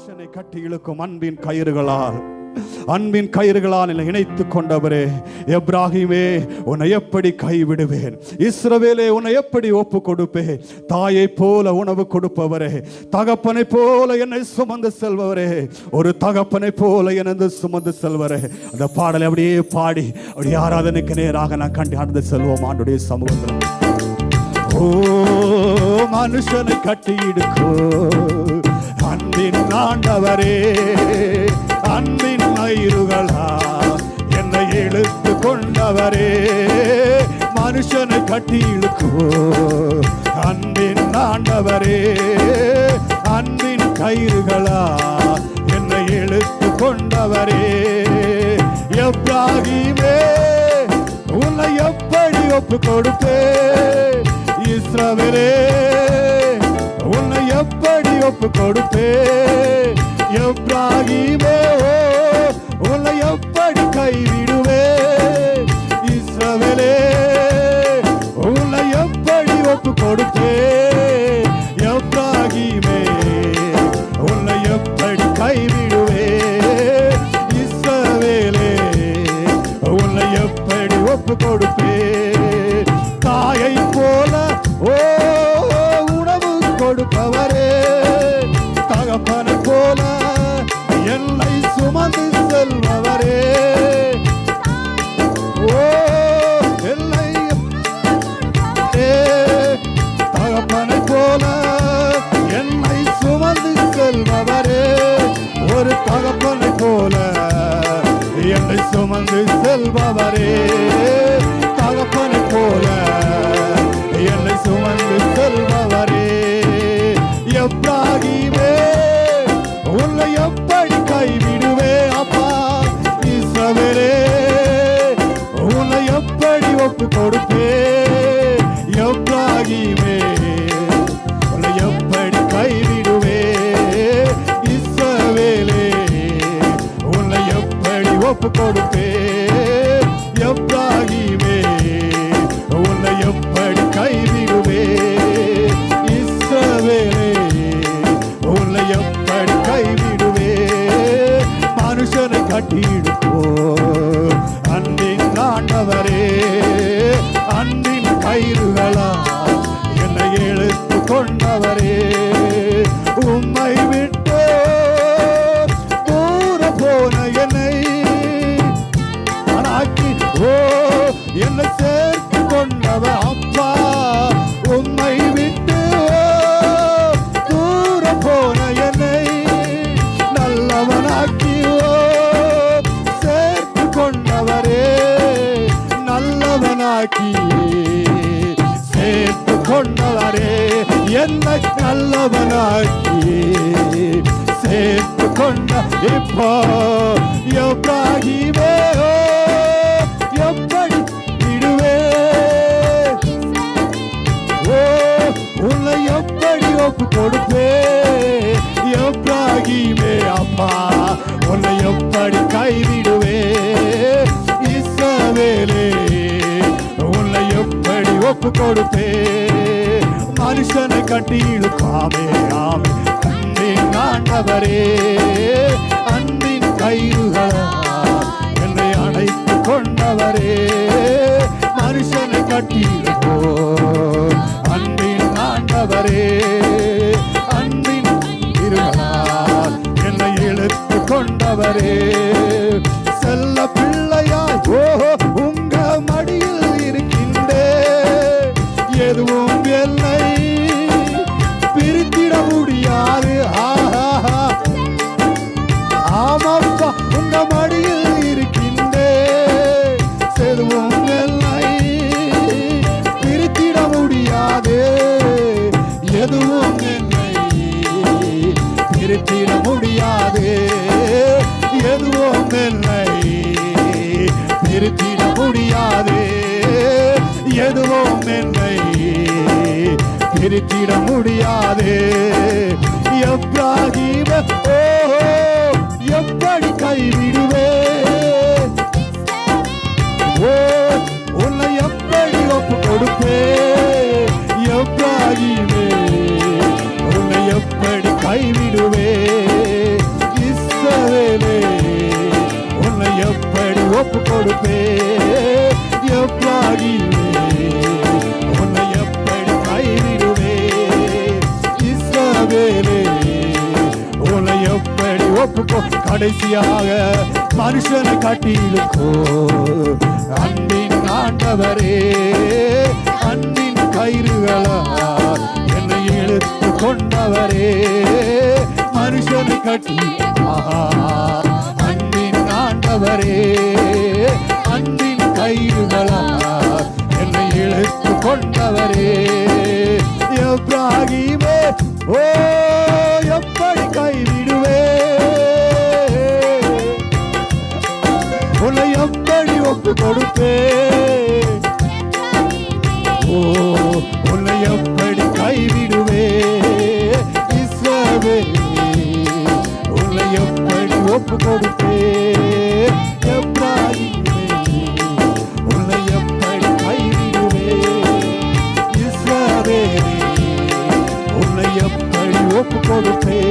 மனுஷனை கட்டி இழுக்கும் அன்பின் கயிறுகளால் இணைத்து கொண்டவரே, எப்ராஹிமே உன்னை எப்படி கைவிடுவேன், இஸ்ரவேலே உன்னை எப்படி ஒப்பு கொடுப்பேன், தாயை போல உணவு கொடுப்பவரே, தகப்பனை போல என்னை சுமந்து செல்பவரே, ஒரு தகப்பனை போல என்னை சுமந்து செல்வரே. அந்த பாடலை அப்படியே பாடி அப்படியே ஆராதனைக்கு நேராக நான் கண்டு செல்வோம் ஆண்டுடைய சமூகத்தில். ஓ மனுஷனை கட்டி இழுக்கோ அன்பின் ஆண்டவரே, அன்பின் கயிறுகளா என்னை இழுத்து கொண்டவரே, மனுஷனை கட்டி இழுக்கோ அன்பின் ஆண்டவரே, அன்பின் கயிறுகளா என்னை இழுத்து கொண்டவரே. எப்ராஹிமே உன்னை எப்படி ஒப்பு கொடுப்பே, இஸ்ரவேலே உன்னை எப்படி ஒப்பு கொடுப்பே, எப்ராஹிமே உன்னை எப்படி கைவிடுவே, இஸ்ரவேலே உன்னை எப்படி ஒப்பு கொடுப்பே, எப்ராஹிமே உன்னை எப்படி கைவிடுவே, இஸ்ரவேலே உன்னை எப்படி ஒப்பு கொடுப்பே. தாயை போல ஓ உணவு கொடுப்பவரே, தகப்பனை போல என்னை சுமந்து செல்பவரே, ஓ என்னை தகப்பனை போல என்னை சுமந்து செல்பவரே, ஒரு தகப்பனை போல என்னை சுமந்து செல்பவரே, தகப்பனை போல என்னை சுமந்து செல்பவரே. எப்ராஹிமே உன்னை எப்படி கைவிடுவே அப்பா, இஸ்ரவேலே உன்னை எப்படி ஒப்பு கொடுப்பே, எப்ராஹிமே உன்னை எப்படி கைவிடுவே, இஸ்ரவேலே உன்னை எப்படி ஒப்பு கொடுப்பே, எப்ராஹிமே உன்னை எப்படி கைவிடுவே, இஸ்ரவேலே உன்னை எப்படி கைவிடுவே. மனுஷனை கட்டி இழுக்கோ அன்பின் ஆண்டவரே, அன்பின் கயிறுகளா என்னை இழுத்து கொண்டவரே, உம்மை விட்டு தூர போன என்னை அனாக்கி ஓ என்னை சேர்த்து கொண்டவ அப்பா, உம்மை விட்டு தூர போன என்னை நல்லவனாக்கி சேர்த்து கொண்டவரே, நல்லவனாக்கி சேர்த்து கொண்டவரே, என்னை நல்லவனாக்கி சேர்த்து கொண்ட இப்போ எப்ராஹிமே எப்படி விடுவே, ஓ உன்னை எப்படி ஒப்பு கொடுப்பே, எப்ராஹிமே அப்பா உன்னை எப்படி கைவிடுவே, இஸ்ரவேலே உன்னை எப்படி ஒப்பு கொடுப்பே. மனுஷனை கட்டி இழுக்காமே ஆமே அன்பின் ஆண்டவரே, அன்பின் கயிறுகளா என்னை அணைத்து கொண்டவரே, மனுஷனை கட்டி இழுக்கோ அன்பின் ஆண்டவரே, அன்பின் கயிறுகளால் என்னை இழுத்து கொண்டவரே. செல்ல பிள்ளையாய் ஓ உங்க மடியில் இருக்கின்றே, எதுவும் என்னை பிரித்திட முடியாது, ஆமாப்பா உங்க மடியில் இருக்கின்றே, எதுவும் என்னை பிரித்திட முடியாது, எதுவும் என்னை பிரித்திட முடியாது, எதுவும் என்னை பிரித்திட முடியாது, எதுவும் என்னை பிரித்திட முடியாது. எப்ராஹிமே ஓ எப்படி கைவிடுவே, ஓ உன்னை எப்படி ஒப்பு கொடுப்பே, எப்ராஹிமே உன்னை எப்படி கைவிடுவே, இஸ்ரவேலே உன்னை எப்படி ஒப்புக்கோ. கடைசியாக மனுஷனை காட்டியிருக்கோ அன்பின் ஆண்டவரே, அன்பின் கயிறுகளால் என்னை இழுத்து கொண்டவரே, மனுஷனை கட்டி அன்பின் ஆண்டவரே, அன்பின் கயிறுகளால் என்னை இழுத்து கொண்டவரே. எப்ராஹீமே ஓ எப்படி கைவிடுவே, உன்னை எப்படி ஒப்பு கொடுப்பே. ஓ உன்னை எப்படி கைவிடுவே இஸ்ரவேலே, உன்னை எப்படி ஒப்பு கொடுப்பே. எப்ராஹீமே உன்னை எப்படி கைவிடுவே இஸ்ரவேலே, உன்னை எப்படி ஒப்பு கொடுப்பே.